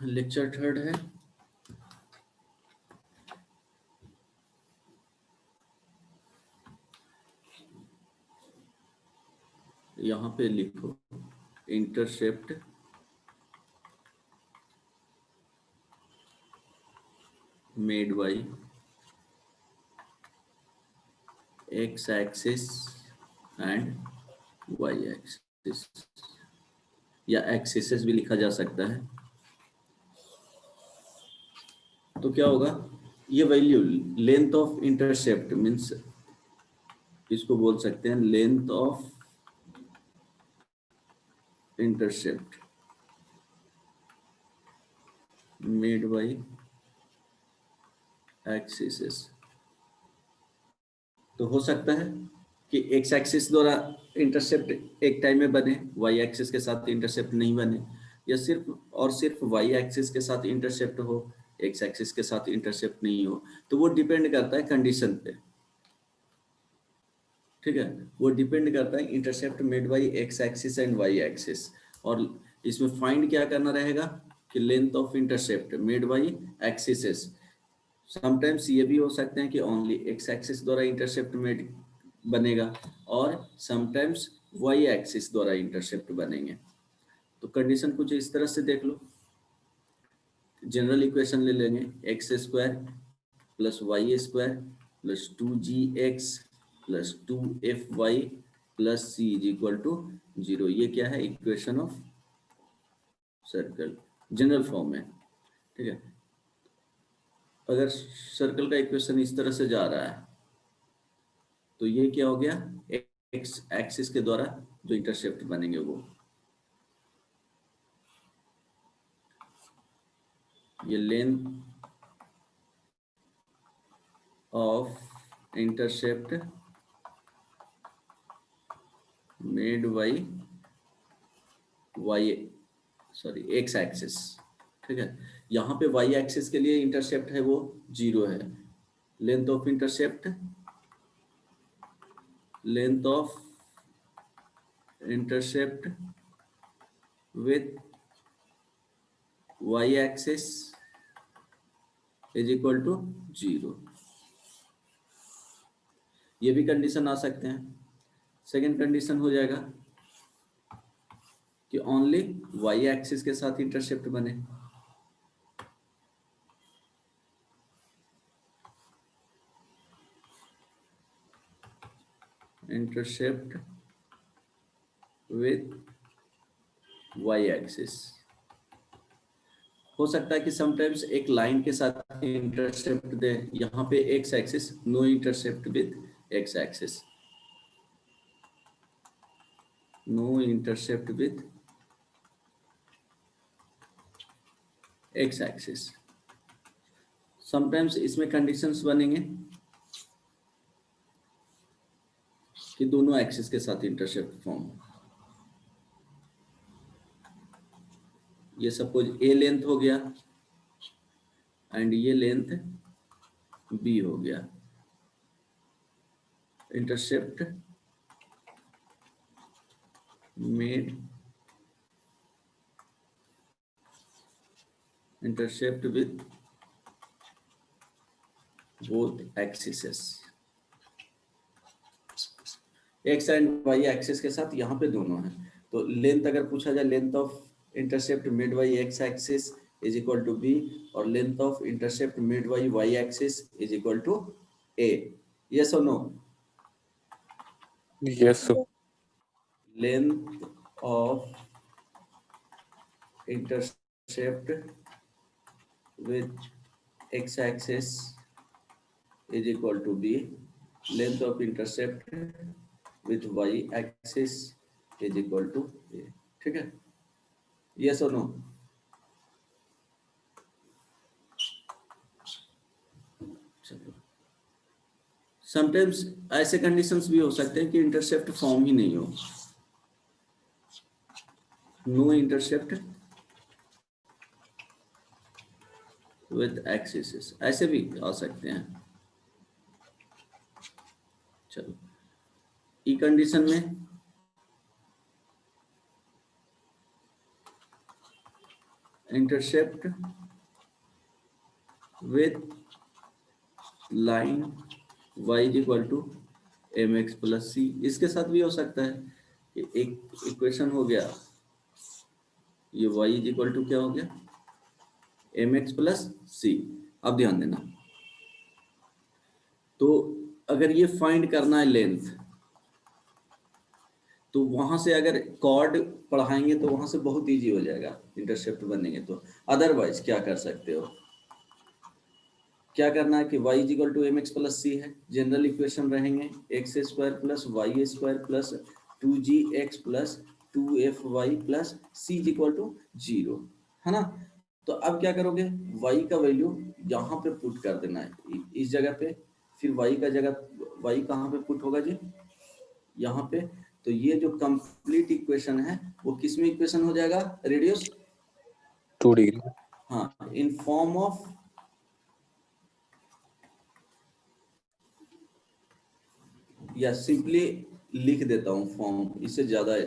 Lecture third है। यहाँ पे लिखो intercept made by x axis and y axis, या एक्सिस भी लिखा जा सकता है। तो क्या होगा, ये value length of intercept means, इसको बोल सकते हैं length of intercept made by axis. तो हो सकता है कि एक्स एक्सिस द्वारा इंटरसेप्ट एक टाइम में बने, वाई एक्सिस के साथ इंटरसेप्ट नहीं बने, या सिर्फ और सिर्फ वाई एक्सिस के साथ इंटरसेप्ट हो, एक्स एक्सिस के साथ इंटरसेप्ट नहीं हो। तो वो डिपेंड करता है कंडीशन पे, ठीक है। वो डिपेंड करता है intercept made by x axis and y axis. और इसमें फाइंड क्या करना रहेगा कि length of intercept made by axis. Sometimes ये भी हो सकते हैं कि ओनली एक्स एक्सिस द्वारा इंटरसेप्ट मेड बनेगा, और समटाइम्स वाई एक्सिस द्वारा इंटरसेप्ट बनेंगे। तो कंडीशन कुछ इस तरह से देख लो। जनरल इक्वेशन ले लेंगे, x square plus Y square plus 2gx plus 2fy plus c is equal to 0। ये क्या है, equation of circle general form में, ठीक है। अगर सर्कल का इक्वेशन इस तरह से जा रहा है तो ये क्या हो गया, एक्स एक्सिस के द्वारा जो इंटरसेप्ट बनेंगे वो, ये length of intercept made by y, sorry x axis, ठीक है। यहाँ पे वाई एक्सिस के लिए इंटरसेप्ट है वो 0 है। Length of intercept, length of intercept with Y axis is equal to 0। ये भी कंडीशन आ सकते हैं। सेकेंड कंडीशन हो जाएगा कि ओनली वाई एक्सिस के साथ इंटरसेप्ट बने। इंटरसेप्ट विथ वाई एक्सिस, हो सकता है कि समटाइम्स एक लाइन के साथ इंटरसेप्ट दे। यहाँ पे x axis, no intercept with x axis, no intercept with x axis. Sometimes इसमें कंडीशंस बनेंगे कि दोनों एक्सिस के साथ इंटरसेप्ट फॉर्म। ये सपोज ए लेंथ हो गया एंड ये लेंथ बी हो गया, intercept made intercept with both axises, x and y axis के साथ यहाँ पे दोनों है। तो लेंथ अगर पूछा जाए, length of intercept made by x axis is equal to B, और length of intercept made by Y axis is equal to A. Yes और no? Yes, sir. Length of intercept with x axis is equal to b, length of intercept with y axis is equal to a, ठीक है। yes or no? चलो, sometimes ऐसे conditions भी हो सकते हैं कि इंटरसेप्ट फॉर्म ही नहीं हो, नो इंटरसेप्ट विथ एक्सिस, ऐसे भी आ सकते हैं। चलो, ई कंडीशन में intercept with line y is equal to M x plus C. इसके साथ भी हो सकता है कि एक इक्वेशन हो गया, ये y इज इक्वल टू क्या हो गया, एम एक्स प्लस सी। अब ध्यान देना, तो अगर ये फाइंड करना है लेंथ, तो वहां से अगर कॉर्ड पढ़ाएंगे तो वहां से बहुत इजी हो जाएगा इंटरसेप्ट बनेंगे तो। अदरवाइज क्या कर सकते हो, क्या करना है कि y is equal to M x plus C है, जनरल इक्वेशन रहेंगे X square plus Y square plus 2gx plus 2fy plus C is equal to 0, है ना। तो अब क्या करोगे, y का वैल्यू यहाँ पे पुट कर देना है इस जगह पे, फिर y का जगह y कहाँ पे पुट होगा जी, यहाँ पे। तो ये जो कंप्लीट इक्वेशन है वो किस में इक्वेशन हो जाएगा, रेडियस 2 डिग्री। हाँ, इन फॉर्म ऑफ, या सिंपली लिख देता हूँ फॉर्म, इससे ज्यादा है,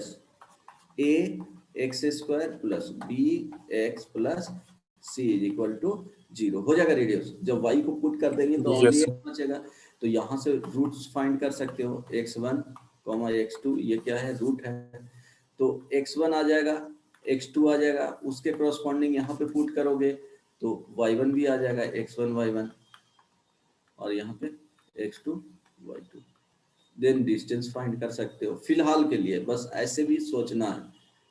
A X square plus B X plus C is equal to 0 हो जाएगा रेडियस। जब y को पुट कर देंगे तो Yes, ओनली sir. बचेगा, तो यहाँ से रूट्स फाइंड कर सकते हो, x1 x2 ये क्या है, रूट है, तो x1 आ जाएगा, x2 आ जाएगा, उसके करस्पॉन्डिंग यहाँ पे पुट करोगे तो y1 भी आ जाएगा, x1 y1, और यहाँ पे x2 y2, then distance find कर सकते हो। फिलहाल के लिए बस ऐसे भी सोचना है,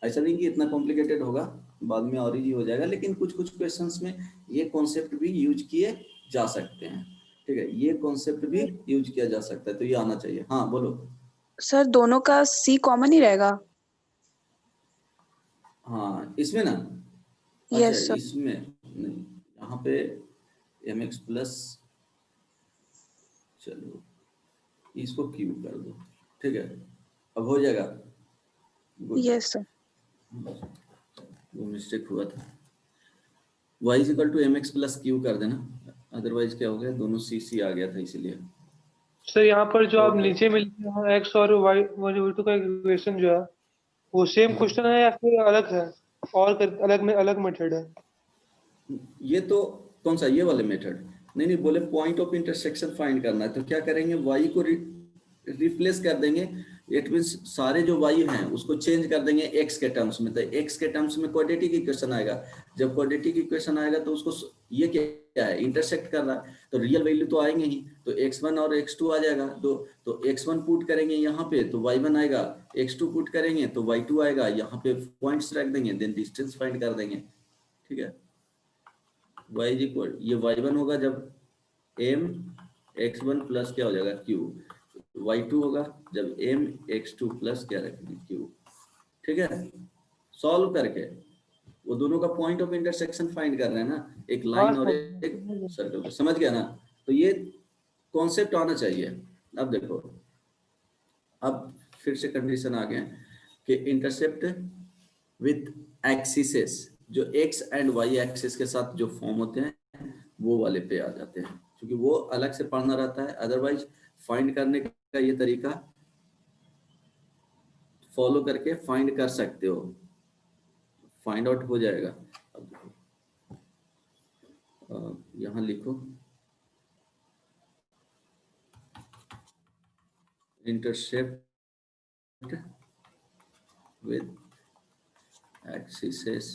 ऐसा नहीं कि इतना कॉम्प्लिकेटेड होगा, बाद में और इजी हो जाएगा, लेकिन कुछ कुछ क्वेश्चंस में ये कॉन्सेप्ट भी यूज किए जा सकते हैं, ठीक है, ये कॉन्सेप्ट भी यूज किया जा सकता है, तो ये आना चाहिए। हाँ बोलो। सर दोनों का सी कॉमन ही रहेगा? हाँ इसमें ना, अच्छा यस सर। इसमें नहीं, यहाँ पे एम एक्स प्लस, चलो इसको क्यू कर दो, ठीक है, अब हो जाएगा। Good, yes sir. वो मिस्टेक हुआ था, y is equal to M x plus q कर देना, अदरवाइज क्या हो गया, दोनों सी सी आ गया था इसीलिए। सर यहाँ पर जो आप Okay. नीचे में लिखे हैं एक्स और वाई टू का इक्वेशन जो है वो सेम क्वेश्चन है या फिर अलग है, और अलग में अलग मेथड है? ये तो कौन सा, ये वाले मेथड, नहीं नहीं, बोले पॉइंट ऑफ इंटरसेक्शन फाइंड करना है, तो क्या करेंगे, y को रिप्लेस कर देंगे, इट मींस सारे जो y हैं उसको चेंज कर देंगे x के टर्म्स में, तो x के टर्म्स में क्वाड्रेटिक इक्वेशन आएगा, जब क्वाड्रेटिक इक्वेशन आएगा तो उसको, ये क्या है, इंटरसेक्ट कर रहा है, तो रियल वैल्यू तो आएंगे ही, तो x1 और x2 आ जाएगा, तो x1 पुट करेंगे यहाँ पे तो y1 आएगा, x2 पुट करेंगे तो y2 आएगा, यहाँ पे पॉइंट्स रख देंगे, देन डिस्टेंस फाइंड कर देंगे, ठीक है। y इज इक्वल, ये y1 होगा जब m x1 प्लस क्या हो जाएगा q, y2 होगा जब m x2 प्लस क्या रखेंगे q, ठीक है। सॉल्व करके वो दोनों का पॉइंट ऑफ इंटरसेक्शन फाइंड कर रहे हैं ना, एक लाइन और एक सर्कल का, समझ गया ना, तो ये कॉन्सेप्ट आना चाहिए। अब देखो, अब फिर से कंडीशन आ गए कि इंटरसेप्ट विथ एक्सिसेस, जो x एंड y एक्सिस के साथ जो फॉर्म होते हैं वो वाले पे आ जाते हैं, क्योंकि वो अलग से पढ़ना रहता है, अदरवाइज फाइंड करने का ये तरीका फॉलो करके फाइंड कर सकते हो, फाइंड आउट हो जाएगा। अब यहाँ लिखो इंटरसेप्ट विद एक्सिसेस,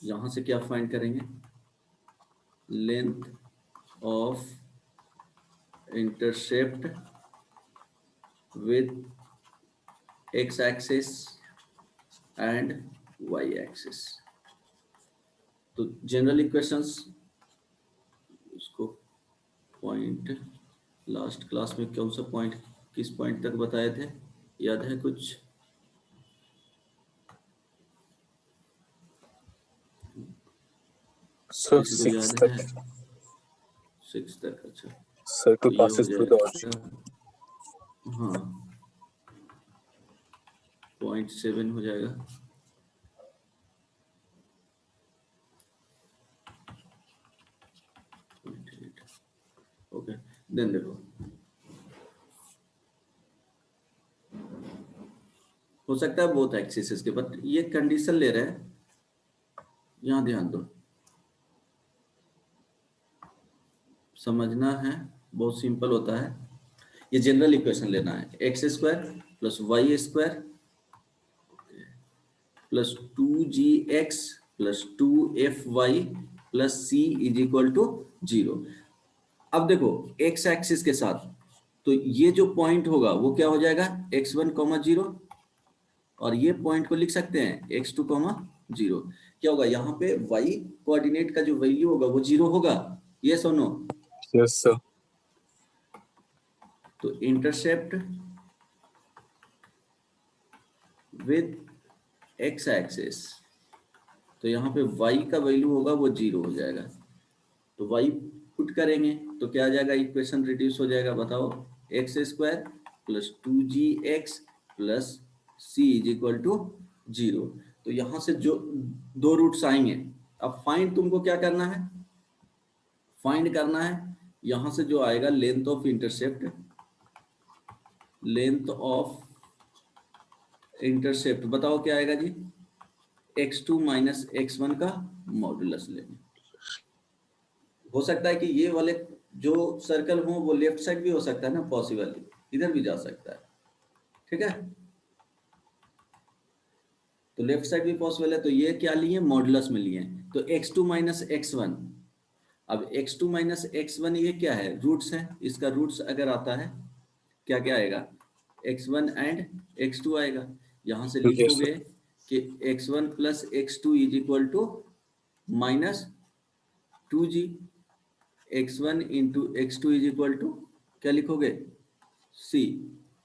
यहाँ से क्या फाइंड करेंगे, length of intercept with x axis and y axis. तो जनरल इक्वेशंस, उसको पॉइंट लास्ट क्लास में कौन सा पॉइंट, किस पॉइंट तक बताए थे, याद है कुछ? Sir, किसी को 6 याद है? तक. 6 तक, अच्छा Circle तो ये हो passes through the origin. जाएगा, हाँ 0.7 हो जाएगा, ओके। देन देखो, हो सकता है बोथ एक्सिस के, बट ये कंडीशन ले रहे हैं यहाँ ध्यान दो, समझना है, बहुत सिंपल होता है। ये जनरल इक्वेशन लेना है, x square plus Y square plus 2gx plus 2fy plus c is equal to 0। अब देखो एक्स एक्सिस के साथ, तो ये जो पॉइंट होगा वो क्या हो जाएगा, x1, 0, और ये पॉइंट को लिख सकते हैं x2, 0। क्या होगा यहाँ पे y कोऑर्डिनेट का जो वैल्यू होगा वो 0 होगा, यस और नो? Yes, sir. तो इंटरसेप्ट विद एक्स एक्सिस, तो यहाँ पे y का वैल्यू होगा वो 0 हो जाएगा। तो y पुट करेंगे तो क्या आ जाएगा, इक्वेशन रिड्यूस हो जाएगा, बताओ, x square plus 2gx plus c is equal to 0। तो यहाँ से जो दो रूट्स आएंगे, अब फाइंड तुमको क्या करना है, फाइंड करना है यहाँ से जो आएगा length of intercept, length of intercept बताओ क्या आएगा जी, x2 माइनस x1 का मॉडुलस लेंगे। हो सकता है कि ये वाले जो सर्कल हो वो लेफ्ट साइड भी हो सकता है ना, पॉसिबल, इधर भी जा सकता है, ठीक है। तो लेफ्ट साइड भी पॉसिबल है, तो ये क्या लिए, मॉडुलस में लिए, तो x2 माइनस x1। अब x2 माइनस x1 ये क्या है, रूट्स है, इसका रूट्स अगर आता है क्या क्या आएगा, x1 एंड x2 आएगा। यहाँ से Yes, लिखोगे कि x1 plus x2 is equal to minus 2g, x1 into x2 is equal to क्या लिखोगे, c,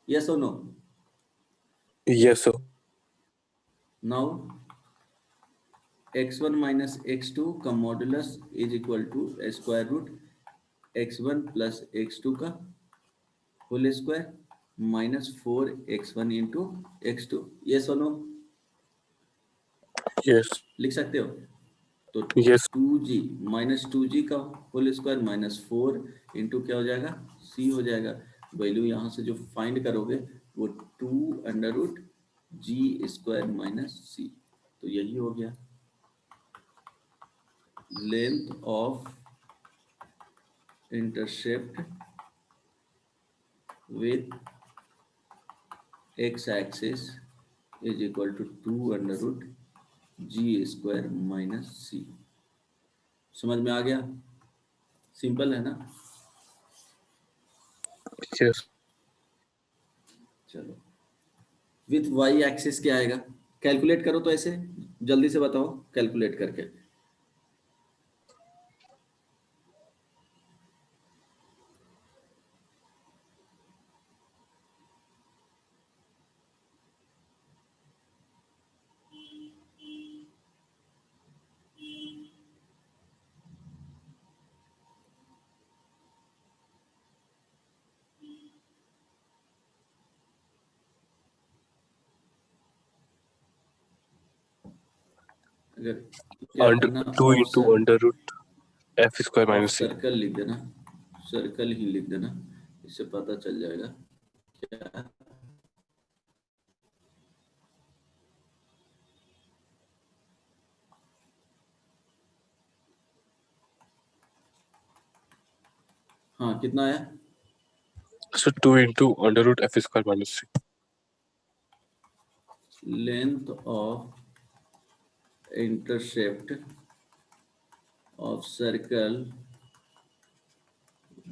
यस और no? yes, sir. Now x1 minus x2 का modulus is equal to square root x1 plus x2 का whole square minus 4x1 into x2, yes और no? Yes, लिख सकते हो? तो yes, 2g माइनस 2g का whole square minus 4 into क्या हो जाएगा, c हो जाएगा। वैल्यू यहाँ से जो फाइंड करोगे वो 2 under root g square minus c, तो यही हो गया length of intercept with x axis is equal to 2 under root g square minus c। समझ में आ गया? सिंपल है ना? yes. चलो, विथ वाई एक्सिस क्या आएगा, कैलकुलेट करो तो ऐसे, जल्दी से बताओ कैलकुलेट करके। अगर क्या Under करना, 2 और into under root f square of minus c. Circle लिख देना, सर्कल ही लिख देना, इससे पता चल जाएगा क्या। हाँ कितना आया, So 2 into under root f square minus c. Length of intercept of circle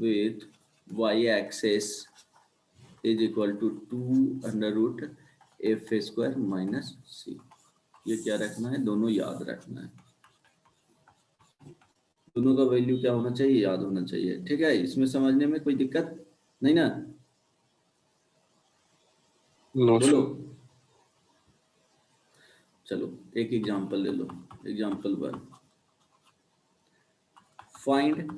with Y axis is equal to 2 under root F square minus C. ये क्या रखना है, दोनों याद रखना है, दोनों का वैल्यू क्या होना चाहिए, याद होना चाहिए, ठीक है। इसमें समझने में कोई दिक्कत नहीं ना? No, बोलो, sir. चलो एक एग्जांपल ले लो, एग्जांपल 1, फाइंड,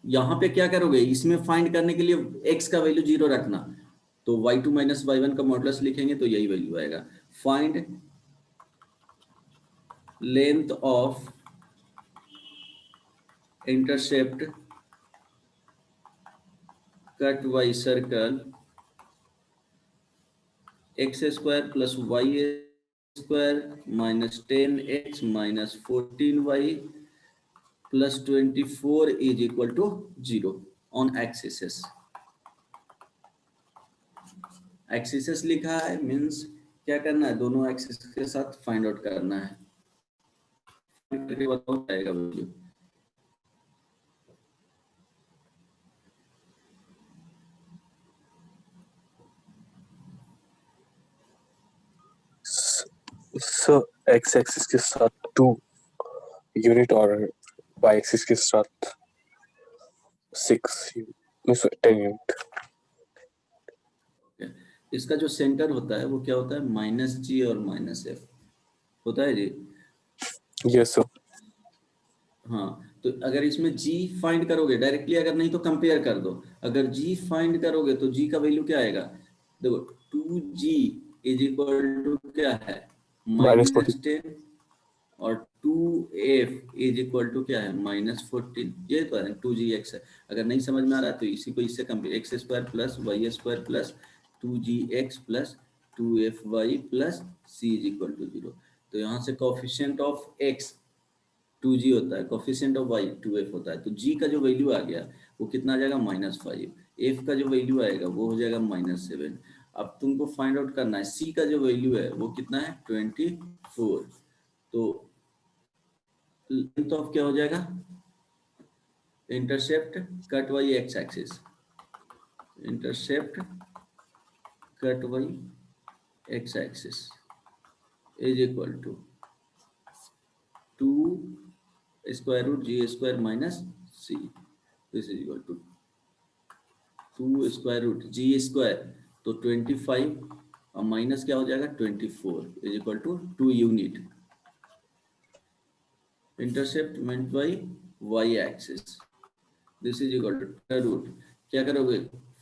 यहाँ पे क्या करोगे, इसमें फाइंड करने के लिए x का वैल्यू 0 रखना, तो y2 माइनस y1 का मॉडुलस लिखेंगे तो यही वैल्यू आएगा। Find length of intercept cut by circle x square plus y square minus 10x minus 14y plus 24 is equal to 0 on axis. Axis लिखा है मीन्स क्या करना है, दोनों एक्सिस के साथ फाइंड आउट करना है, करके बताओ आएगा वैल्यू। सर एक्स एक्सिस के साथ 2 यूनिट और वाई एक्सिस के साथ 10 यूनिट। इसका जो सेंटर होता है वो क्या होता है, माइनस जी और माइनस एफ होता है जी। Yes sir. हाँ, तो अगर इसमें g फाइंड करोगे डायरेक्टली, अगर नहीं तो कंपेयर कर दो। अगर g फाइंड करोगे तो g का वैल्यू क्या आएगा, देखो 2g इज इक्वल टू क्या है, -14 -10 और 2f इज इक्वल टू क्या है, -14। ये तो है 2gx है। अगर नहीं समझ में आ रहा है तो इसी को इससे compare, x square plus Y square plus 2gx plus 2fy plus c is equal to 0। तो यहाँ से कोफिशिएंट ऑफ x 2g होता है, कोफिशिएंट ऑफ y 2f होता है। तो g का जो वैल्यू आ गया वो कितना आ जाएगा, -5। f का जो वैल्यू आएगा वो हो जाएगा -7। अब तुमको फाइंड आउट करना है c का जो वैल्यू है वो कितना है, 24। तो लेंथ ऑफ क्या हो जाएगा, intercept cut by x axis, intercept cut by x axis is equal to 2 square root g square minus c, this is equal to 2 square root g square, तो 25 और माइनस क्या हो जाएगा 24 is equal to 2 unit. Intercept made by Y axis, this is equal to root क्या करोगे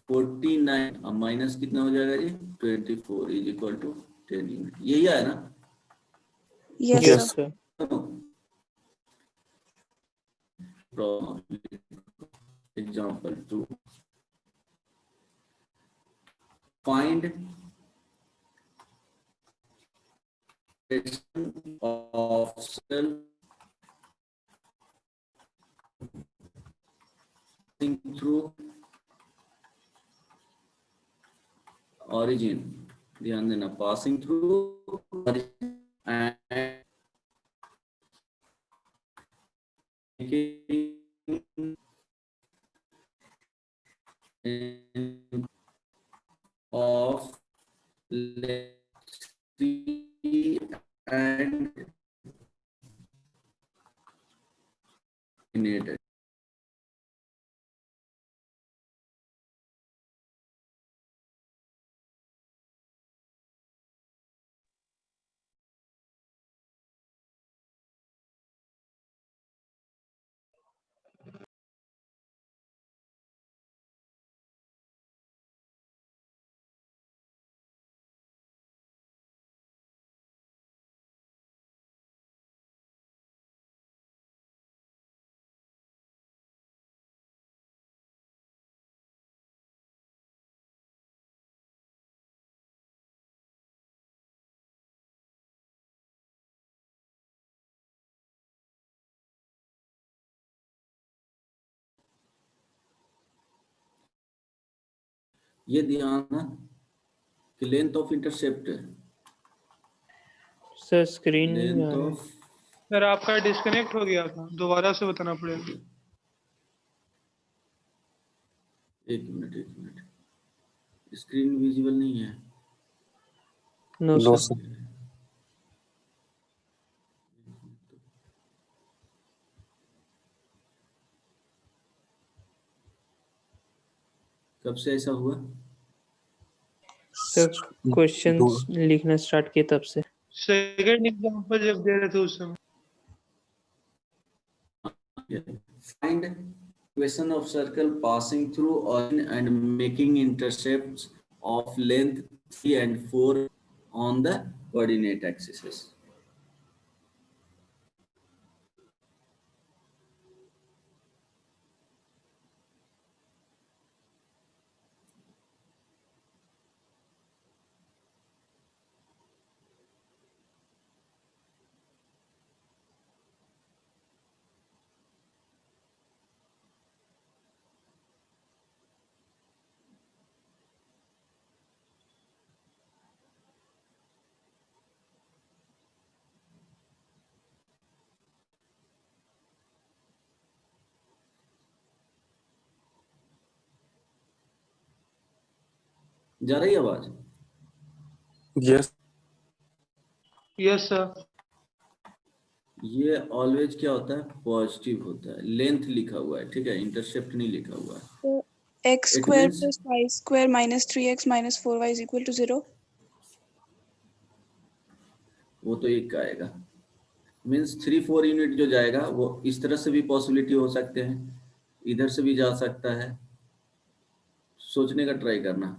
49 और minus कितना हो जाएगा g 24 is equal to 10 unit. यही है ना। Yes yes sir. Sir. Example 2, find of cell through origin, ध्यान देना, passing through origin and making of length 3 and coordinated. ये ध्यान ना कि length of intercept, sir screen नहीं आ लेंथ रहा है। ऑफ, सर आपका डिस्कनेक्ट हो गया था, दोबारा से बताना पड़ेगा। एक मिनट, स्क्रीन विजिबल नहीं है। No no sir. सर। कब से ऐसा हुआ, सर क्वेश्चंस लिखना स्टार्ट किए तब से। सेकंड एग्जांपल जब दे रहे थे उस समय। find equation of circle passing through origin and making intercepts of length 3 and 4 on the coordinate axes. जा रही है आवाज? Yes yes sir. ये ऑलवेज क्या होता है? पॉजिटिव होता है। लेंथ लिखा हुआ है, ठीक है, इंटरसेप्ट नहीं लिखा हुआ है। So x It square means plus y square minus 3x minus 4y is equal to 0. वो तो एक का आएगा। मीन्स 3-4 यूनिट जो जाएगा वो इस तरह से भी पॉसिबिलिटी हो सकते हैं, इधर से भी जा सकता है। सोचने का ट्राई करना,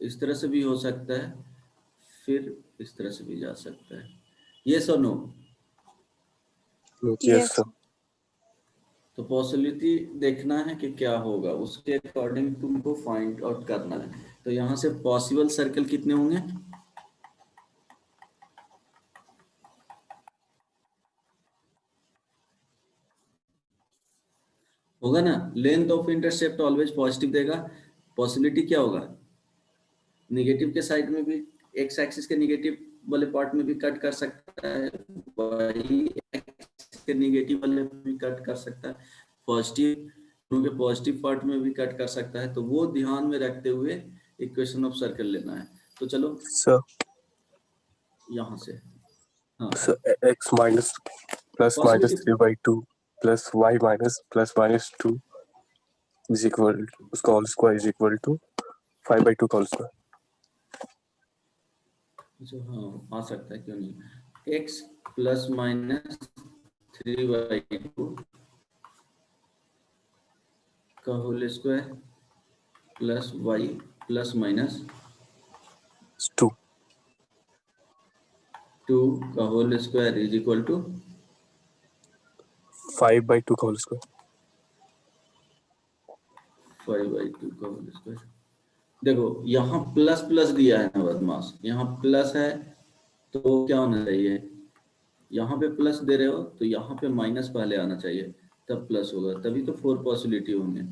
इस तरह से भी हो सकता है, फिर इस तरह से भी जा सकता है। यस और नो? Yes Yes. सर। तो पॉसिबिलिटी देखना है कि क्या होगा, उसके अकॉर्डिंग तुमको फाइंड आउट करना है। तो यहाँ से पॉसिबल सर्कल कितने होंगे? होगा ना, length of intercept always positive देगा। पॉसिबिलिटी क्या होगा? नेगेटिव के साइड में भी, एक्स एक्सिस के नेगेटिव वाले पार्ट में भी कट कर सकता है, वाई एक्सिस के नेगेटिव वाले में भी कट कर सकता है, पॉजिटिव के पॉजिटिव पार्ट में भी कट कर सकता है। तो वो ध्यान में रखते हुए इक्वेशन ऑफ सर्कल लेना है। तो चलो सर यहाँ से, हाँ sir x minus plus minus possibility 3/2 plus y minus plus minus 2 is equal, उसका whole square is equal to 5/2 का होल स्क्वायर। जो हाँ आ सकता है, क्यों नहीं। x प्लस माइनस 3/2 का whole square plus y plus minus 2 2 का whole square is equal to 5/2 का होल स्क्वायर। 5/2 का होल स्क्वायर। देखो यहाँ प्लस प्लस दिया है ना बदमाश, यहाँ प्लस है तो क्या होना चाहिए? यहाँ पे प्लस दे रहे हो तो यहाँ पे माइनस पहले आना चाहिए, तब प्लस होगा। तभी तो 4 पॉसिबिलिटी होंगे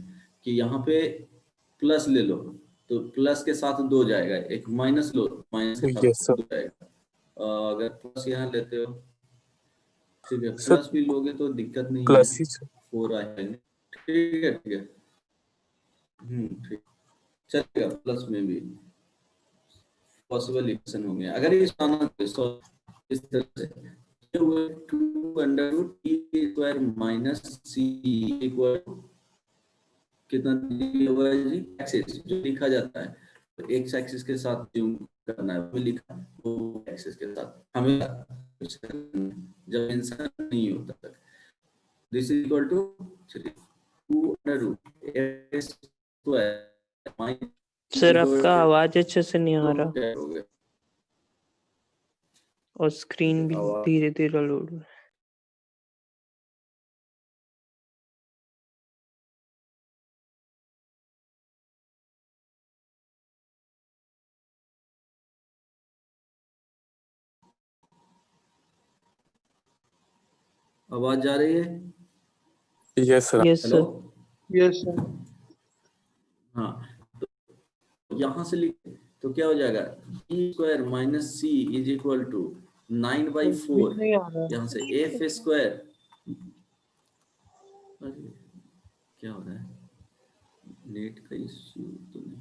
कि यहाँ पे प्लस ले लो तो प्लस के साथ 2 जाएगा, एक माइनस लो माइनस के साथ यस सर। 2 जाएगा। अगर प्लस यहाँ लेते हो, ठीक है, सर प्लस भी लोगे तो दिक्कत नहीं है, प्लस ही 4 आएंगे। ठीक है ठीक है, ठीक चलेगा। प्लस में भी पॉसिबल इक्वेशन होंगे। अगर ये आना तो इस तरह से 2 √t² माइनस सी इक्वल कितना दिया हुआ है जी? एक्सिस जो लिखा जाता है, तो एक्स एक्सिस के साथ जो करना है वो लिखा, वो एक्सिस के साथ हमें जब आंसर नहीं होता तक। This is equal to 2 √s² sir आपका आवाज अच्छे से नहीं आ रहा हो गया। और स्क्रीन भी आवाज धीरे धीरे लोड हो रहा है। आवाज जा रही है? Yes sir. Yes hello, sir. Yes sir. हाँ, तो यहाँ से लिख तो क्या हो जाएगा? e² minus c is equal to 9/4। नहीं आ रहा। यहाँ से f², क्या हो रहा है? नेट का इश्यू तो नहीं?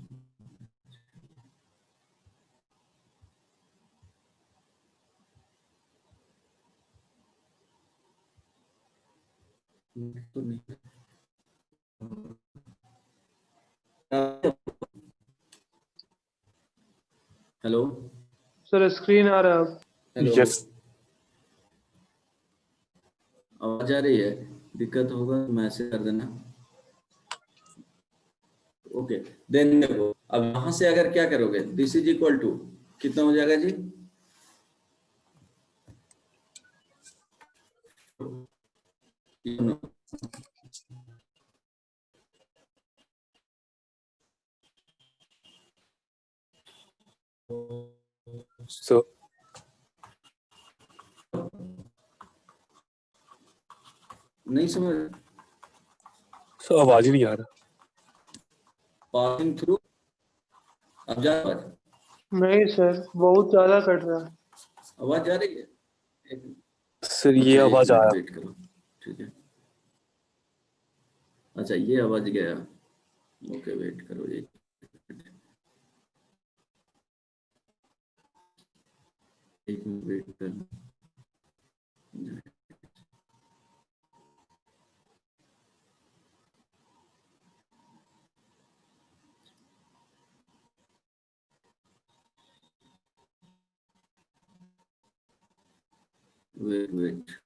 नेट तो नहीं। हेलो सर स्क्रीन आ रहा है अब। हेलो, यस आवाज आ रही है? दिक्कत होगा तो मैसेज कर देना। ओके, देन देखो अब यहाँ से अगर क्या करोगे, दिस इज इक्वल टू कितना हो जाएगा जी? सर। नहीं समझ? सर आवाज ही नहीं आ रहा। पासिंग थ्रू, अब जा आवाज? नहीं सर, बहुत ज्यादा कट रहा है। आवाज जा रही है? सर ये अच्छा, एक आवाज मिनट आया। वेट करो, ठीक है। अच्छा ये आवाज गया, ओके वेट करो एक। एक मिनट वेट कर। वेट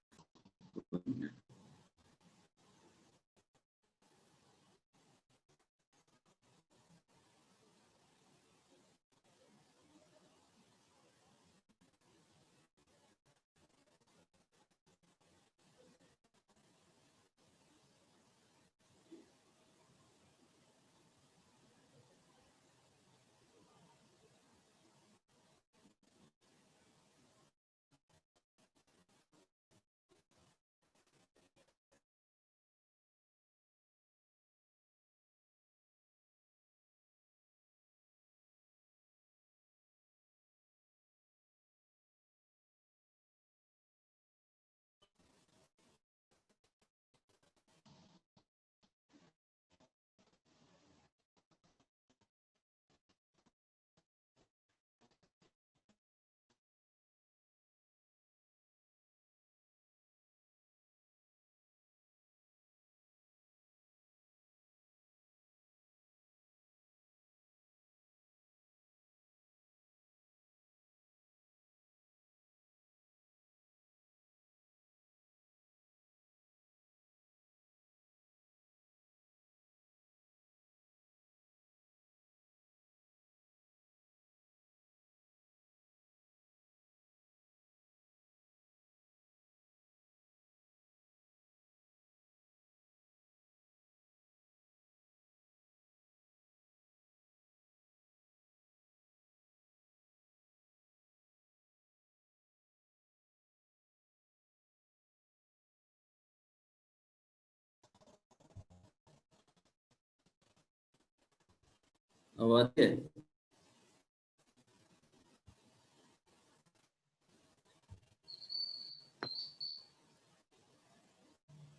अब आती है।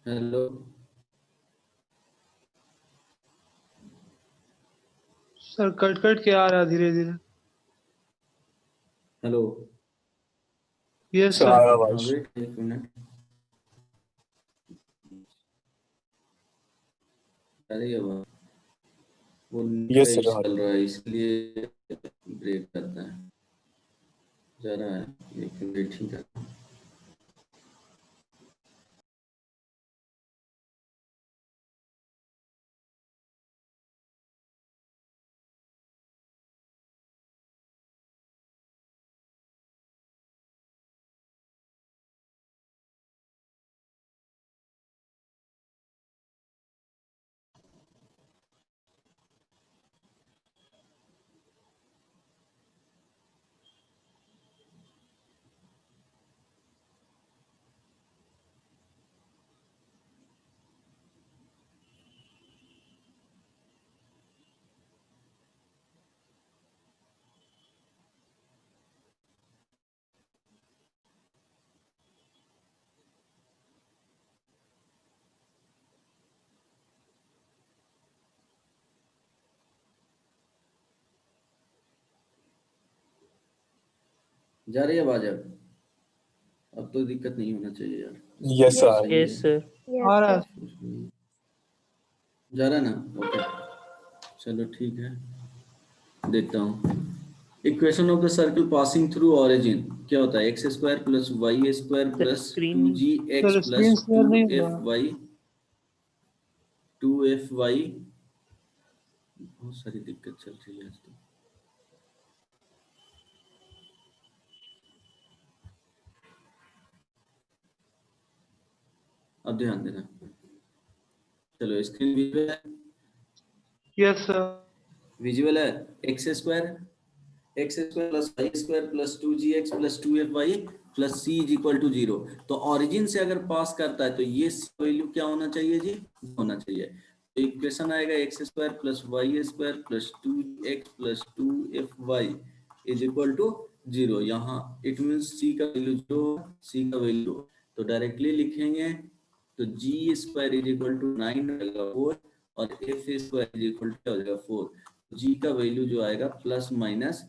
हेलो सर कट कट के आ रहा है धीरे धीरे। Hello yes sir sir. आया हाँ आवाज। वेट एक मिनट। अरे ये वो नेट का यस सर इश्यू चल रहा है इसलिए ब्रेक करता है। जा रहा है एक मिनट ठीक है। जा रही है आवाज अब तो दिक्कत नहीं होना चाहिए यार। Yes sir. सही है। Yes sir. आ रहा है। जा रहा है ना ओके चलो ठीक है देखता हूँ। Equation of the circle passing through origin क्या होता है x square plus Y square sir plus screen 2gx sir plus screen share नहीं हुआ। 2fy बहुत सारी दिक्कत चल रही है आज तो। अब ध्यान देना चलो स्क्रीन यस सर। विजुअल है x square plus Y square plus 2gx plus 2fy plus c is equal to 0। तो ऑरिजिन से अगर पास करता है तो ये वैल्यू क्या होना चाहिए जी होना चाहिए। तो इक्वेशन आएगा x square plus Y square plus 2x plus 2fy is equal to 0। यहाँ इट मीन्स c का वैल्यू जो c का वैल्यू तो डायरेक्टली लिखेंगे तो g स्क्वायर इज इक्वल टू 9 और f स्क्वायर इज इक्वल टू 4। g का वैल्यू जो आएगा प्लस माइनस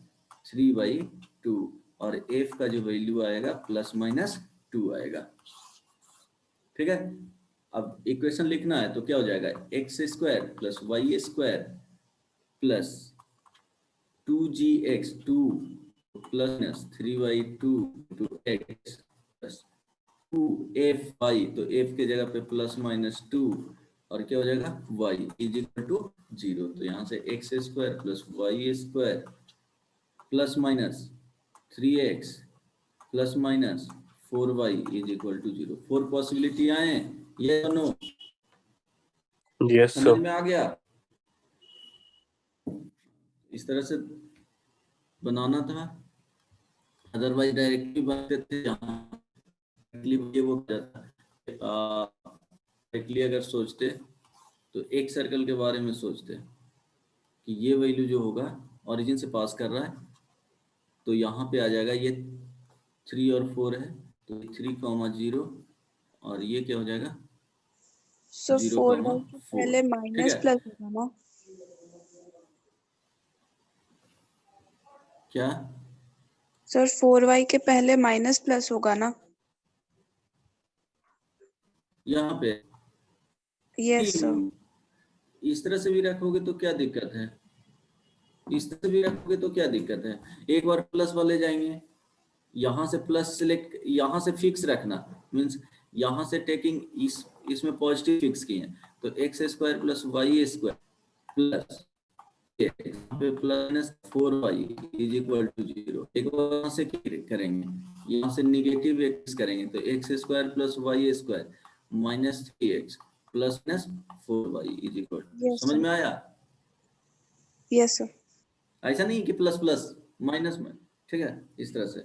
3/2 और एफ का जो वैल्यू आएगा ±2 आएगा। ठीक है, अब इक्वेशन लिखना है तो क्या हो जाएगा, x² + y² plus 2gx 2 plus 3y2 x plus 2fy, तो f के जगह पे ±2 और क्या हो जाएगा y = 0। तो यहाँ से x² + y² ±3x ±4y = 0। 4 possibility आए, ये नो Yes, समझ sir. में आ गया। इस तरह से बनाना था, अदरवाइज डायरेक्टली बात करते जहाँ ये वो जाता डायरेक्टली अगर सोचते तो एक सर्कल के बारे में सोचते कि ये वैल्यू जो होगा ओरिजिन से पास कर रहा है, तो यहाँ पे आ जाएगा ये 3 और 4 है, तो 3, 0 और ये क्या हो जाएगा सो 0, 4y के 4। पहले ठीक माइनस है, प्लस होगा ना? क्या सर 4y के पहले माइनस प्लस होगा ना? यहाँ पे यस सर। इस तरह से भी रखोगे तो क्या दिक्कत है, इस तरह से भी रखोगे तो क्या दिक्कत है, एक बार प्लस वाले जाएंगे, यहाँ से प्लस सिलेक्ट, यहाँ से फिक्स रखना, मीन्स यहाँ से टेकिंग इसमें पॉजिटिव फिक्स किए हैं, तो x² + y² प्लस +4y = 0। एक बार यहाँ से करेंगे, यहाँ से निगेटिव x करेंगे, तो x² + y² -3x +4y yes समझ सर। में आया। Yes sir. ऐसा नहीं कि प्लस प्लस माइनस में, ठीक है, इस तरह से।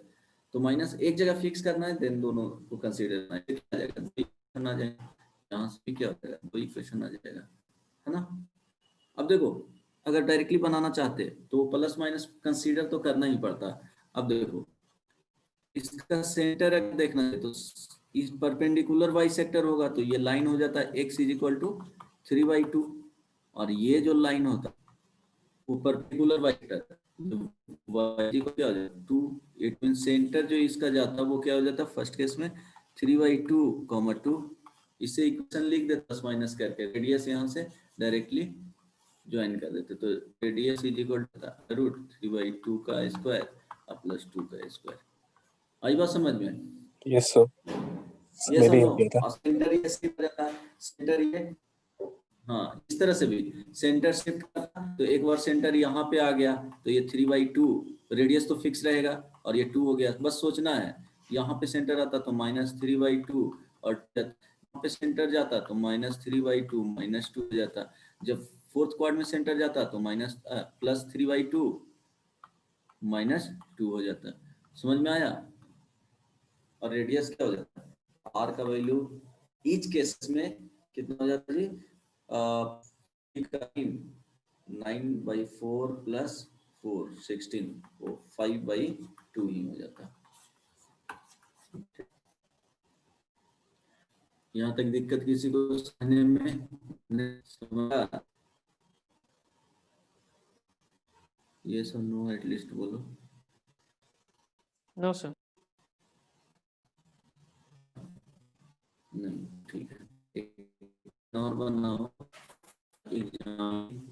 तो माइनस एक जगह फिक्स करना है, देन दोनों को कंसीडर करना है, क्या आ जाएगा 2 इक्वेशन आ जाएगा, यहाँ से भी क्या हो जाएगा 2 इक्वेशन आ जाएगा, है ना। अब देखो अगर डायरेक्टली बनाना चाहते तो प्लस माइनस कंसीडर तो करना ही पड़ता। अब देखो इसका सेंटर अगर देखना है तो इस परपेंडिकुलर बाइसेक्टर होगा, तो ये लाइन हो जाता है x = 3/2 और ये जो लाइन होता है वो परपेंडिकुलर बाइसेक्टर y को क्या हो जाता है 2, इट मीन सेंटर जो इसका जाता है वो क्या हो जाता है फर्स्ट केस में 3/2, 2। इससे इक्वेशन लिख दे प्लस माइनस करके, रेडियस यहाँ से डायरेक्टली ज्वाइन कर देते, तो रेडियस = √3/2 का स्क्वायर प्लस 2 का स्क्वायर। आई बात समझ में? Yes, sir. ये मैंने समझो, ये किया था. और सेंटर ये शिफ्ट रहता है, सेंटर ये, हाँ इस तरह से भी सेंटर शिफ्ट करता, तो एक बार सेंटर यहाँ पे आ गया तो ये 3/2, रेडियस तो फिक्स रहेगा और ये 2 हो गया, बस सोचना है यहाँ पे सेंटर आता तो -3/2 और यहाँ पे सेंटर जाता तो -3/2 -2 हो जाता, जब फोर्थ क्वाड में सेंटर जाता तो +3/2 -2 हो जाता। समझ में आया। और रेडियस क्या हो जाता है r का वैल्यू ईच केस में कितना हो जाता है जी, 9/4 + 4 16, वो 5/2 ही हो जाता। यहाँ तक दिक्कत किसी को समझने में नहीं समझा? ये सब नो एटलीस्ट बोलो। No sir. नहीं ठीक है, एक और बनाओ एग्जाम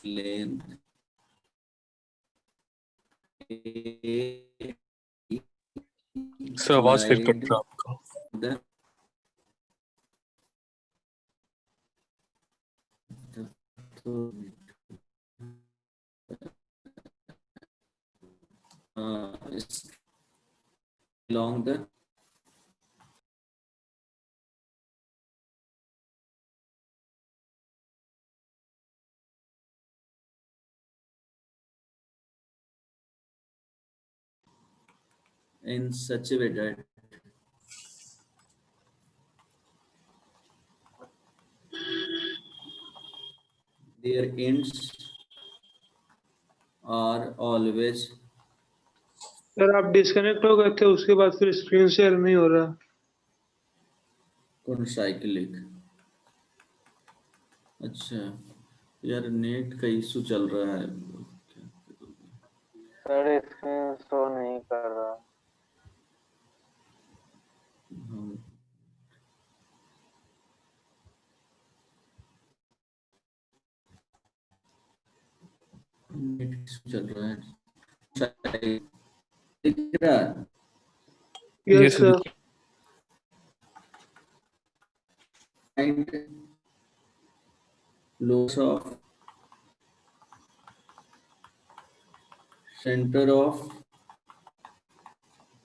लेंथ Sir, आवाज फिर कट रहा आपका. along the in such a way that their ends are always sir आप डिस्कनेक्ट हो गए थे, उसके बाद फिर स्क्रीन शेयर नहीं हो रहा। concyclic। अच्छा यार नेट का इशू चल रहा है। सर स्क्रीन शो नहीं कर रहा। हाँ, नेट इशू चल रहा है। दिख रहा है? Yes, sir. Find loss of center of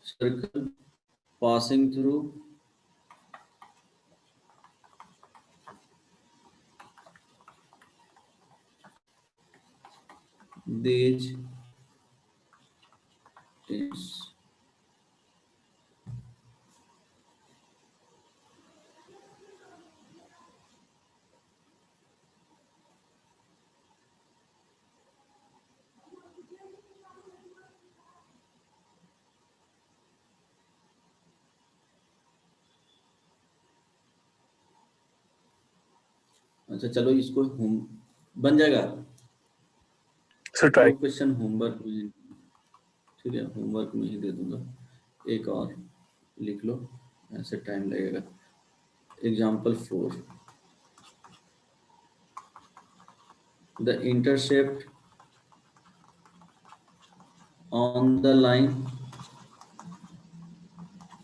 circle passing through these points. अच्छा चलो इसको होम बन जाएगा। Sir try. क्वेश्चन होमवर्क में, ठीक है, होमवर्क में ही दे दूंगा। एक और लिख लो, ऐसे टाइम लगेगा। Example 4, the intercept on the line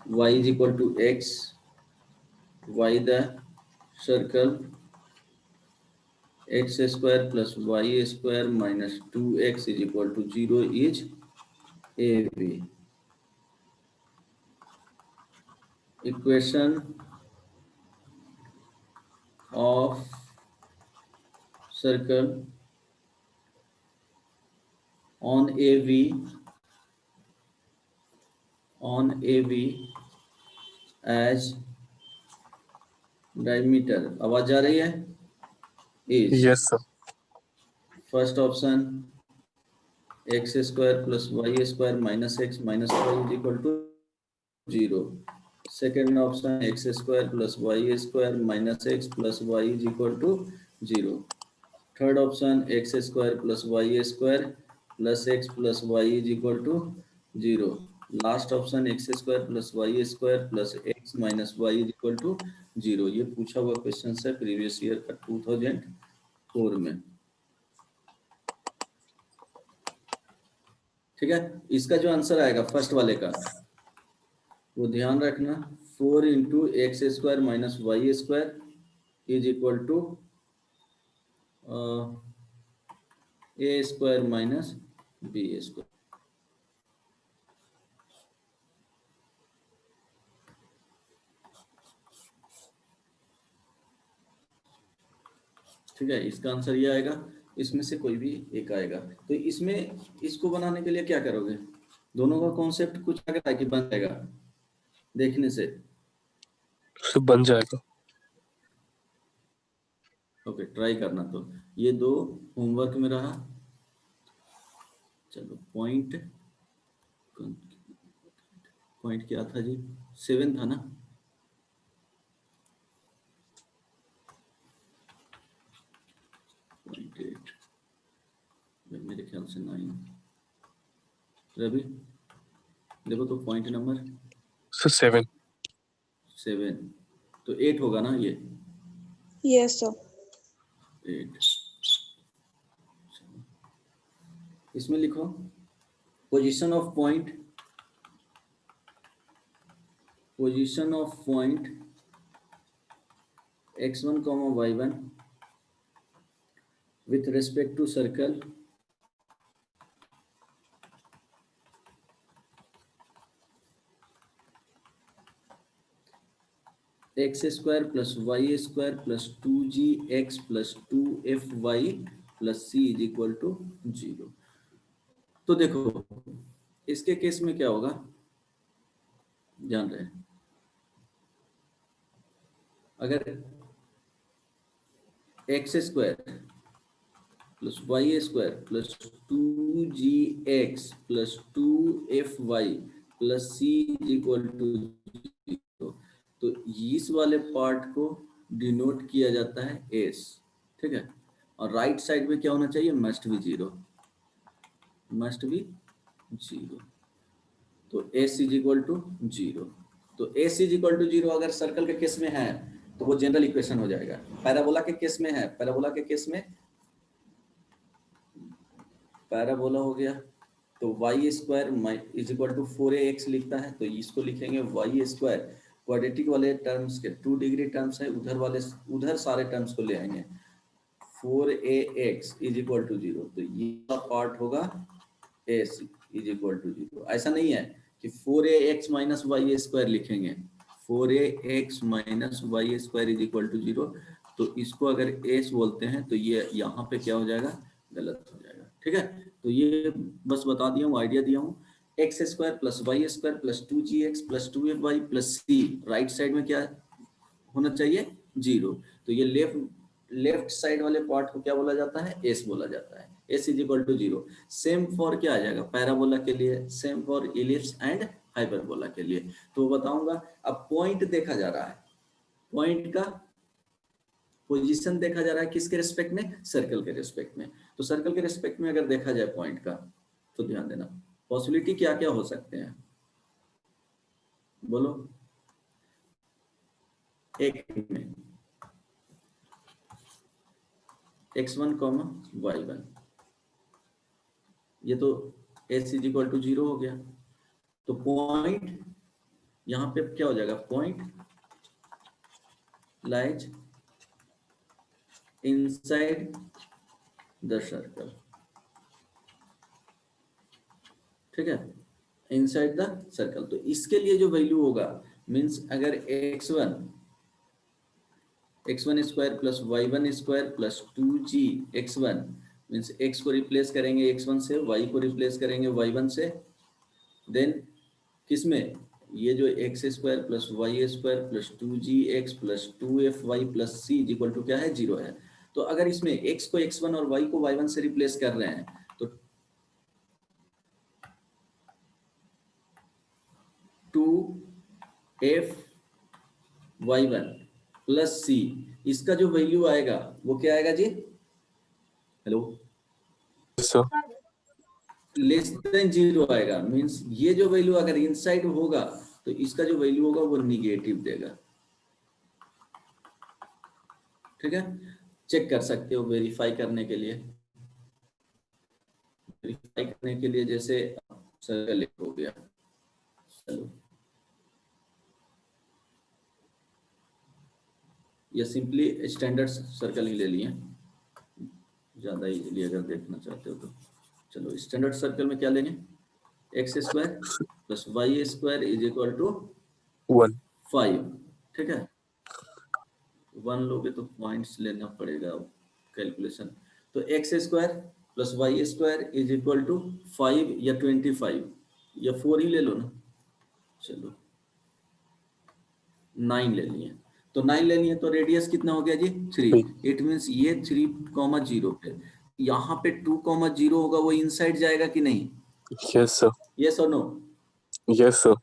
y is equal to x, y the circle x square plus y square minus 2x is equal to 0 is AB. Equation of circle on AB as diameter, आवाज आ रही है? Is yes sir. first option x square plus y square minus x minus y is equal to 0. Second option x square plus y square minus x plus y is equal to 0. Third option x square plus y square plus x plus y is equal to 0. Last option x square plus y square plus x minus y is equal to 0. ये पूछा हुआ question है previous year का 2004 में। ठीक है, इसका जो आंसर आएगा फर्स्ट वाले का वो ध्यान रखना, 4 into x square minus y square is equal to a square minus b square. ठीक है, इसका आंसर ये आएगा, इसमें से कोई भी एक आएगा। तो इसमें इसको बनाने के लिए क्या करोगे, दोनों का कॉन्सेप्ट कुछ लग रहा है कि बन जाएगा देखने से? बन जाएगा। ओके, ट्राई करना। तो ये दो होमवर्क में रहा। चलो पॉइंट क्या था जी? 7 था ना? पॉइंट 8 मेरे ख्याल से 9। रवि देखो तो पॉइंट नंबर सर 7। तो 8 होगा ना ये? Yes, sir. 8। इसमें लिखो position of point x1, y1 with respect to circle x square plus y square plus 2gx plus 2fy plus c is equal to 0। तो देखो इसके केस में क्या होगा जान रहे हैं, अगर x square plus Y square plus 2gx plus 2fy plus c equal to 0, तो इस वाले पार्ट को डिनोट किया जाता है s, ठीक है, और राइट साइड में क्या होना चाहिए, must be zero, must be zero. तो S is equal to zero. तो S is equal to zero अगर सर्कल के केस में है तो वो जनरल इक्वेशन हो जाएगा। पैराबोला के केस में है, पैराबोला के केस में पैराबोला हो गया तो y square is equal to 4ax लिखता है, तो इसको लिखेंगे वाई स्क्वायर, क्वाड्रेटिक वाले टर्म्स के 2 डिग्री टर्म्स है, उधर सारे टर्म्स को ले आएंगे, 4ax is equal to zero. तो ये पार्ट होगा s is equal to zero. ऐसा नहीं है कि 4ax माइनस वाई स्क्वायर लिखेंगे, 4ax minus y square is equal to zero, तो इसको अगर एस बोलते हैं तो ये यहाँ पे क्या हो जाएगा, गलत हो जाएगा। ठीक है, तो ये बस बता दिया हूँ, आइडिया दिया हूँ। X square plus Y square plus 2gx plus 2fy plus C, right side में क्या होना चाहिए, जीरो। तो ये लेफ्ट साइड वाले पार्ट को क्या बोला जाता है, एस बोला जाता है, s is equal to zero. Same for क्या आ जाएगा, पैराबोला के लिए, same for ellipse and hyperbola के लिए। तो बताऊंगा, अब पॉइंट देखा जा रहा है, पॉइंट का पोजीशन देखा जा रहा है किसके रिस्पेक्ट में, सर्कल के रिस्पेक्ट में। तो सर्कल के रिस्पेक्ट में अगर देखा जाए पॉइंट का, तो ध्यान देना पॉसिबिलिटी क्या क्या हो सकते हैं, बोलो। एक में x1 y1, ये तो s इज इक्वल टू जीरो हो गया। तो पॉइंट यहाँ पे क्या हो जाएगा, point lies inside the circle. ठीक है, इनसाइड द सर्कल। तो इसके लिए जो वैल्यू होगा, मींस अगर x1 square plus y1 square plus 2gx1, means x को रिप्लेस करेंगे x1 से, y को रिप्लेस करेंगे y1 से, देन किसमें, ये जो x square plus y square plus 2gx plus 2fy plus c equal to क्या है, जीरो है। तो अगर इसमें x को x1 और y को y1 से रिप्लेस कर रहे हैं तो 2f(y1) प्लस c, इसका जो वैल्यू आएगा वो क्या आएगा जी, hello, sir less than zero आएगा। मींस ये जो वैल्यू अगर इनसाइड होगा तो इसका जो वैल्यू होगा वो निगेटिव देगा। ठीक है, चेक कर सकते हो वेरीफाई करने के लिए, वेरीफाई करने के लिए जैसे सर्कल हो गया, चलो या सिंपली स्टैंडर्ड सर्कल ही ले लिए, ज्यादा इजीली अगर देखना चाहते हो तो। चलो स्टैंडर्ड सर्कल में क्या लेंगे, x square plus Y square is equal to 1, 5। ठीक है, 1 लोगे तो पॉइंट्स लेना पड़ेगा कैलकुलेशन। तो x square plus Y square is equal to 5 या 25 या 4 ही ले लो ना, चलो 9 ले लिए। तो 9 ले लिए तो रेडियस कितना हो गया जी, 3। इट मींस ये 3,0 पे, यहाँ पे 2,0 होगा, वो इनसाइड जाएगा कि नहीं, यस सर, यस और नो। यस सर,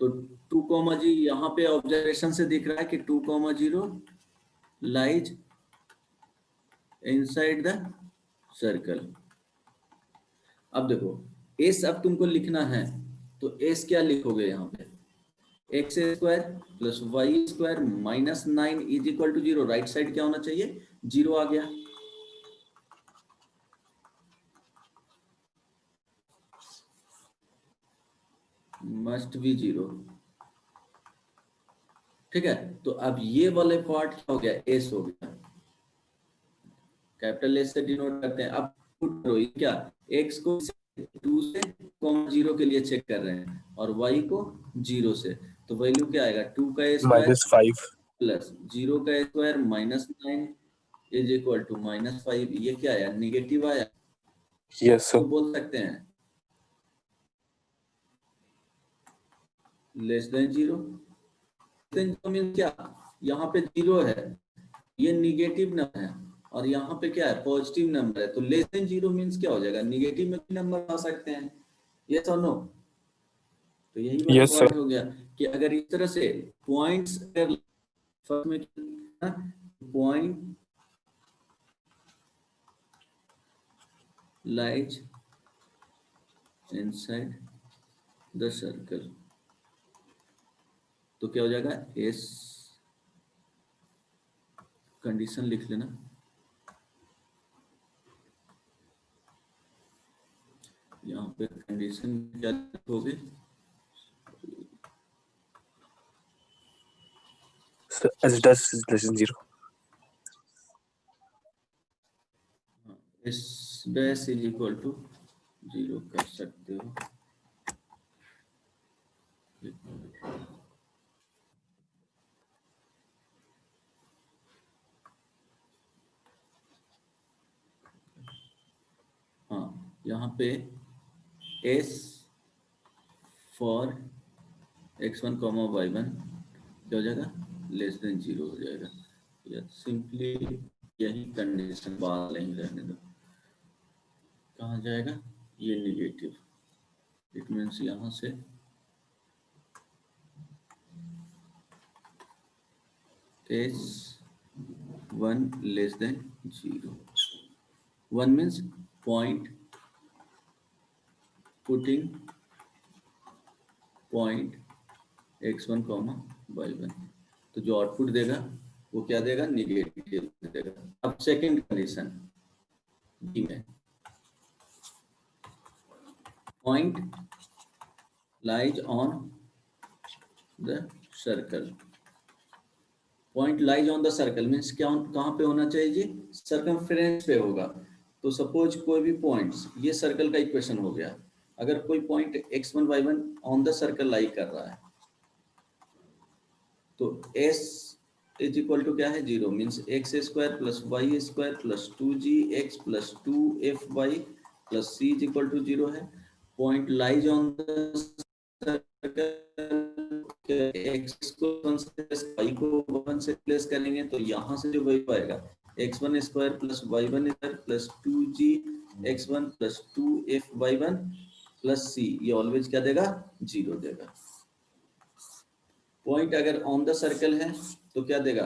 तो 2,0 यहाँ पे ऑब्जर्वेशन से दिख रहा है कि 2,0 लाइज इनसाइड द सर्कल। अब देखो एस अब तुमको लिखना है, तो एस क्या लिखोगे यहाँ पे, x square plus Y square minus 9 is equal to zero. Right side क्या होना चाहिए, जीरो आ गया। Must be zero. ठीक है, तो अब ये वाले पार्ट क्या हो गया, एस हो गया, कैपिटल एस से डिनोट करते हैं। अब पुट करो, ये क्या, एक्स को 2 से 0 के लिए चेक कर रहे हैं और y को 0 से, तो वैल्यू क्या आएगा, 2 का स्क्वायर -5, प्लस 0 का square minus 9 is equal to -5। ये क्या आया, निगेटिव आया, यस तो सर, बोल सकते हैं लेस देन जीरो। मीन क्या, यहाँ पे 0 है, ये निगेटिव नंबर है, और यहाँ पे क्या है, पॉजिटिव नंबर है। तो लेस देन जीरो मीन्स क्या हो जाएगा, निगेटिव में भी नंबर आ सकते हैं, यस और नो। तो यही वाला Yes, पॉइंट sir. हो गया कि अगर इस तरह से पॉइंट्स फर्स्ट में point lies inside the circle, तो क्या हो जाएगा, एस कंडीशन लिख लेना, यहाँ पे कंडीशन क्या लिखोगे, So as dash is less than 0. S dash is equal to 0 कर सकते हो। हाँ, यहाँ पे S for x1 comma y1 क्या हो जाएगा, लेस देन 0 हो जाएगा। या सिंपली यही कंडीशन बात नहीं रहने दो, कहाँ जाएगा, ये निगेटिव, इट मीन्स यहाँ से s1 less than 0, 1 means point, putting point x1 comma y1, तो जो आउटपुट देगा वो क्या देगा, निगेटिव देगा। अब सेकंड कंडीशन डी में, point lies on the circle, point lies on the circle means क्या, कहाँ पे होना चाहिए जी, सर्कमफ्रेंस पे होगा। तो सपोज कोई भी पॉइंट्स, ये सर्कल का इक्वेशन हो गया, अगर कोई point x1 y1 on the circle lie कर रहा है तो s इज इक्वल टू क्या है, 0 means x square plus Y square plus 2gx plus 2fy plus c is equal to 0 है। Point lies on the circle, x को 1 से प्लस y को 1 से प्लेस करेंगे तो यहाँ से जो वैल्यू आएगा x1 square plus y1 square plus 2gx1 plus 2fy1 plus c, ये ऑलवेज क्या देगा, 0 देगा। पॉइंट अगर ऑन द सर्कल है तो क्या देगा,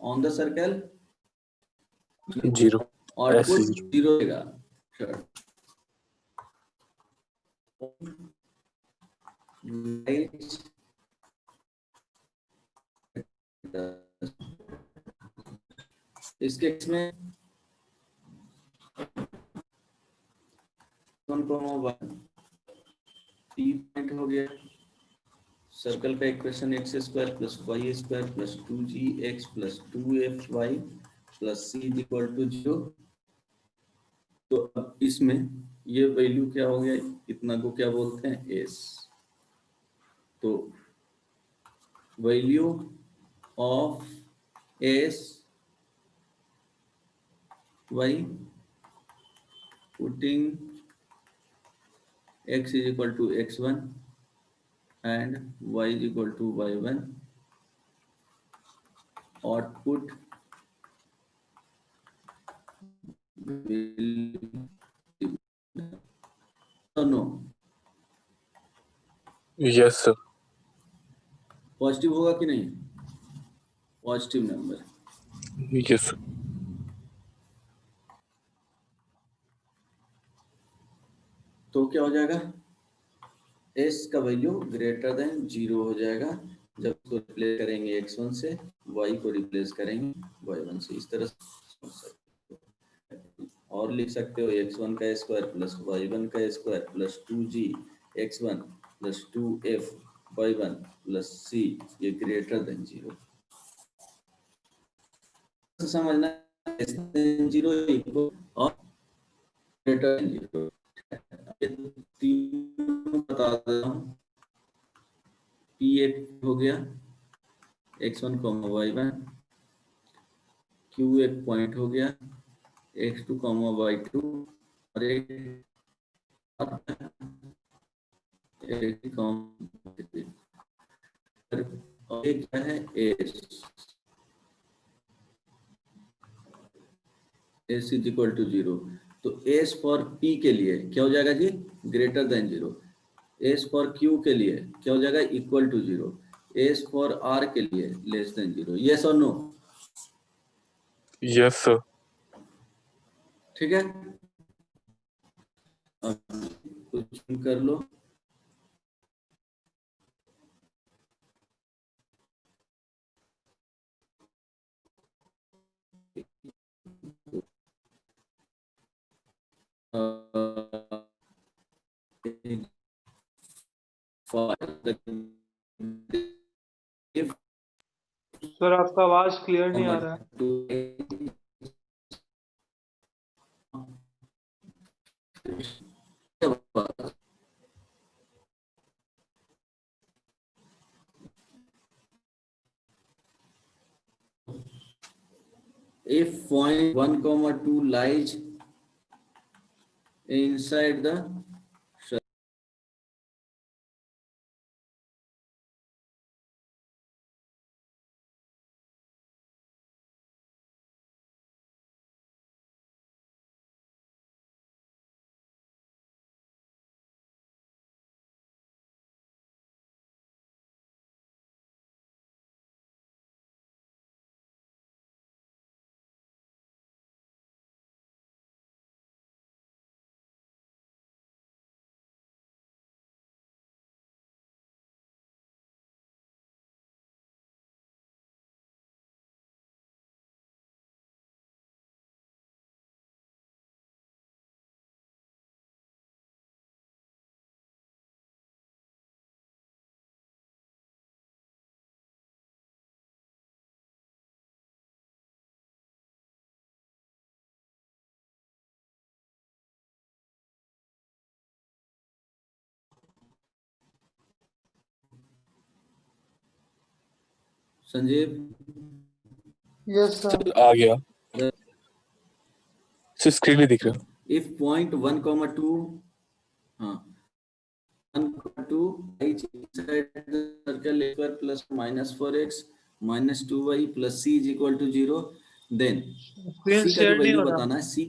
ऑन द सर्कल 0 और S कुछ 0. 0 देगा। इसके केस में 1,1 P पॉइंट हो गया, सर्कल का equation x square plus Y square plus 2gx plus 2fy plus c is equal to 0। तो अब इसमें ये वैल्यू क्या हो गया, इतना को क्या बोलते हैं, s। तो value of s y putting x is equal to x1 and y is equal to y1, output will no Yes sir. Positive होगा कि नहीं, पॉजिटिव नंबर। Yes sir. तो क्या हो जाएगा, s का वैल्यू ग्रेटर देन 0 हो जाएगा जब उसको रिप्लेस करेंगे x1 से, y को रिप्लेस करेंगे y1 से। इस तरह से और लिख सकते हो x1 का स्क्वायर प्लस y1 का square plus 2gx1 plus 2fy1 plus c, ये ग्रेटर देन 0 समझना, less than 0 इक्वल और ग्रेटर देन 0। तीनों बता देता हूँ, P1 हो गया x1 कॉमा y1, Q एक पॉइंट हो गया x2 कॉमा y2 और एक क्या है s इज इक्वल टू 0। तो s फॉर p के लिए क्या हो जाएगा जी, greater than 0। s for q के लिए क्या हो जाएगा, equal to 0। s for r के लिए लेस देन 0। यस और नो, Yes sir. ठीक है। अब कुछ कर लो। सर आपका आवाज क्लियर नहीं आ रहा है। If point 1 comma 2 lies inside the Sanjeev yes sir. आ गया सर, स्क्रीन नहीं दिख रहा। if point 1 comma 2 हाँ 1 comma 2 lies inside the circle a square plus minus 4x minus 2y plus c is equal to 0 then screen c का जो share नहीं value हो रहा। बताना है c।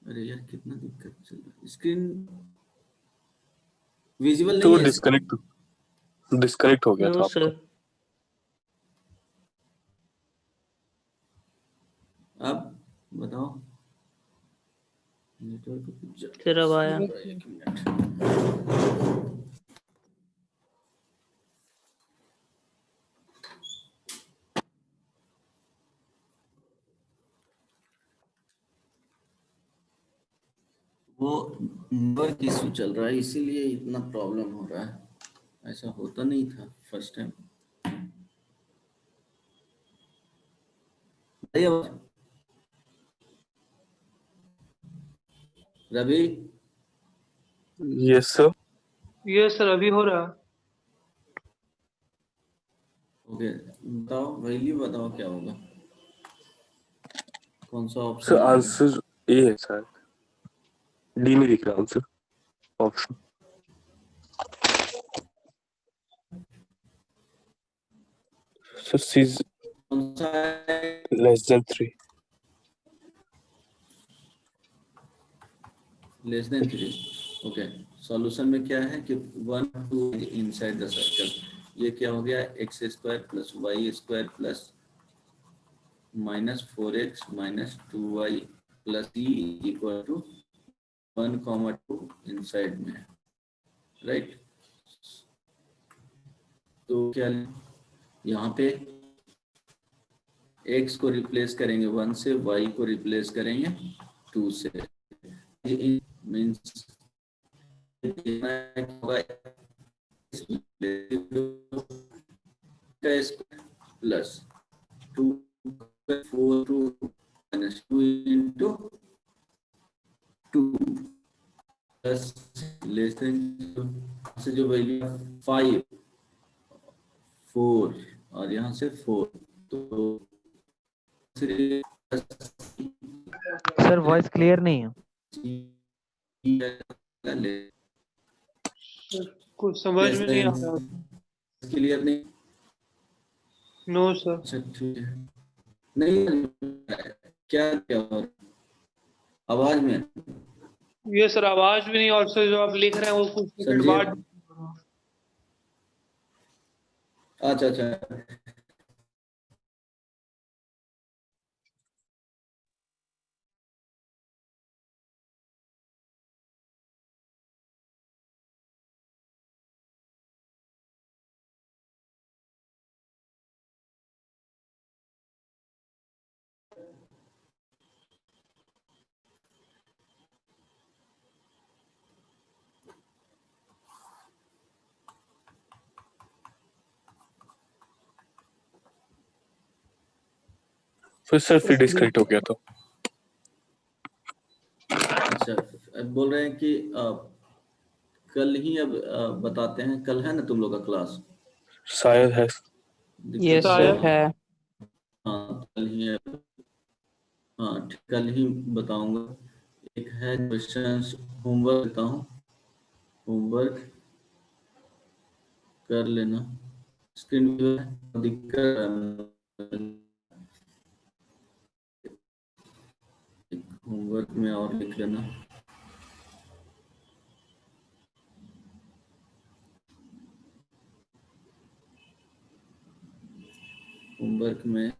अरे यार कितना दिक्कत चल रहा है, स्क्रीन विजुअल तो नहीं है। डिस्कनेक्ट हो गया था No, आपका। sir. अब बताओ नेटवर्क फिर अब आया। एक मिनट। वो नेटवर्क इशू चल रहा है इसीलिए इतना प्रॉब्लम हो रहा है, ऐसा होता नहीं था first time. Ravi yes sir. Yes sir अभी हो रहा है। ओके बताओ वैल्यू बताओ क्या होगा, कौन सा सर ऑप्शन आएगा। आंसर ए है सर, डी नहीं दिख रहा आंसर ऑप्शन। सर सी कौन सा है? Less than 3। Less than 3। Okay solution में क्या है कि 1 2 इनसाइड द सर्कल, ये क्या हो गया x square plus Y square plus minus 4x minus 2y plus c equal to 1 comma 2 inside में, राइट। तो क्या यहाँ पे x को रिप्लेस करेंगे 1 से, y को रिप्लेस करेंगे 2 से, means plus 2 4 2 minus 2 into 2 plus less than से जो वैल्यू 5 4 और यहाँ से 4 तो सर वॉइस क्लियर नहीं है। कुछ समझ में नहीं आ रहा। क्लियर नहीं। No sir. अच्छा ठीक है, नहीं क्या क्या और आवाज में ये सर आवाज भी नहीं, और सर जो आप लिख रहे हैं वो कुछ सेकंड संजीव बाद। अच्छा अच्छा फिर सर फिर डिस्कनेक्ट हो गया था। अच्छा, अब बोल रहे हैं कि कल ही अब बताते हैं, कल है ना तुम लोग का क्लास? शायद है। दिक्कत Yes, sir. नहीं है? है. हाँ कल ही है। हाँ कल ही बताऊंगा। एक है क्वेश्चंस, होमवर्क देता हूँ, होमवर्क कर लेना। स्क्रीन दिक्कत, होमवर्क में और लिख लेना। होमवर्क में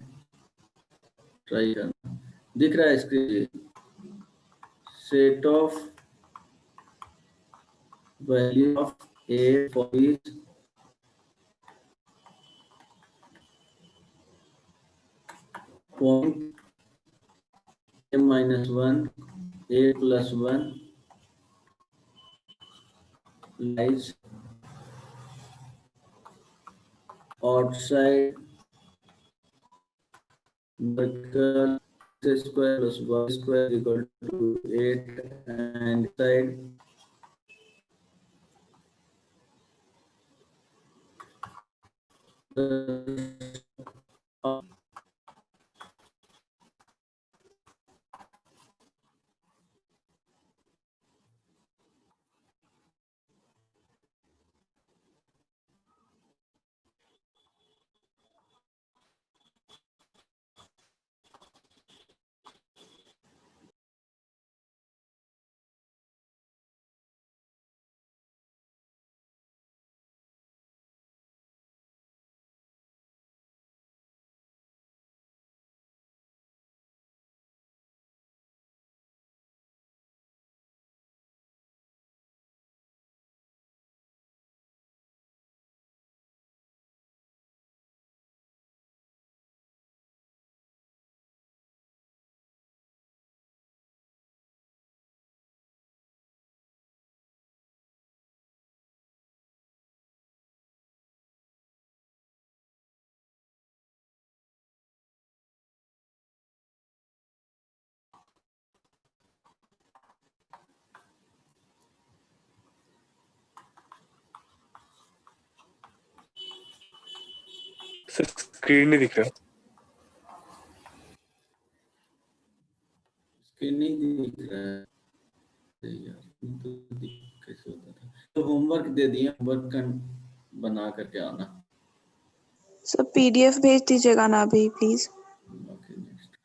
ट्राई करना। दिख रहा है screen? Set of value of A for each point a minus 1 a plus 1 lies outside circle x square plus y square equal to 8 and inside screen नहीं दिख रहा। स्क्रीन नहीं दिख रहा है यार, तो कैसे होता था? तो होमवर्क दे दिए, होमवर्क बना करके आना। सर PDF भेज दीजिएगा ना अभी प्लीज। Okay next.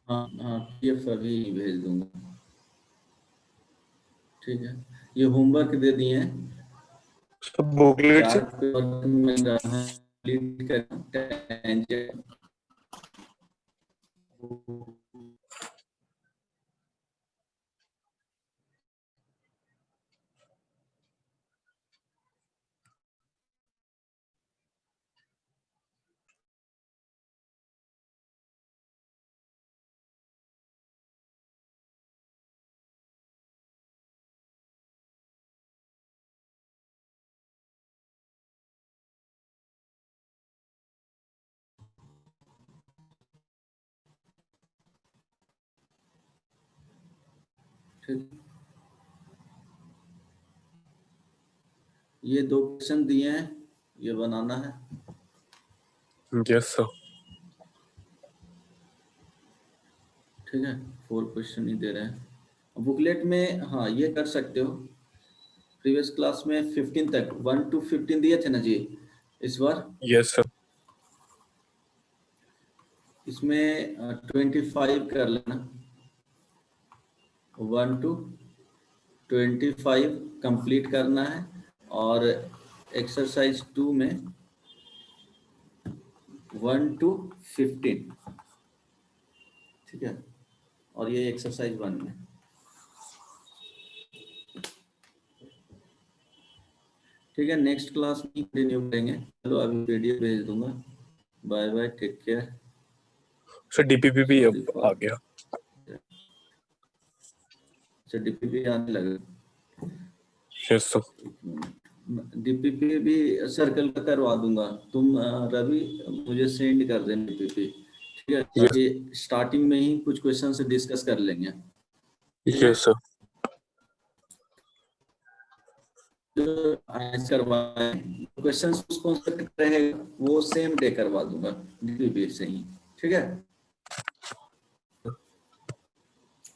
हाँ हाँ PDF अभी भेज दूंगा। ठीक है, ये होमवर्क दे दिए हैं। सब बुकलेट से चार्ट पेपर में रहा है, कंप्लीट करना टेंजेंट। ठीक, ये 2 क्वेश्चन दिए हैं, ये बनाना है। Yes sir. ठीक है, 4 क्वेश्चन ही दे रहे हैं बुकलेट में। हाँ ये कर सकते हो, प्रीवियस क्लास में 15 तक 1 to 15 दिए थे ना जी इस बार। Yes sir. इसमें 25 कर लेना, 1 to 25 कंप्लीट करना है। और एक्सरसाइज 2 में 1 to 15। ठीक है, और ये एक्सरसाइज 1 में। ठीक है, नेक्स्ट क्लास में कंटिन्यू करेंगे। चलो अभी वीडियो भेज दूंगा। Bye bye, take care. Sir DPP भी Sorry अब for- आ गया। अच्छा डीपीपी आने लगा। Yes sir. डीपीपी भी सर्कल का करवा दूंगा। तुम रवि मुझे सेंड कर देना डीपीपी, ठीक है, ताकि स्टार्टिंग में ही कुछ क्वेश्चन से डिस्कस कर लेंगे। Yes sir. आज करवाए क्वेश्चन उस कॉन्सेप्ट रहेगा वो सेम डे करवा दूंगा डीपीपी से ही, ठीक है।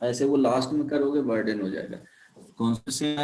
ऐसे वो लास्ट में करोगे बर्डन हो जाएगा। कौन से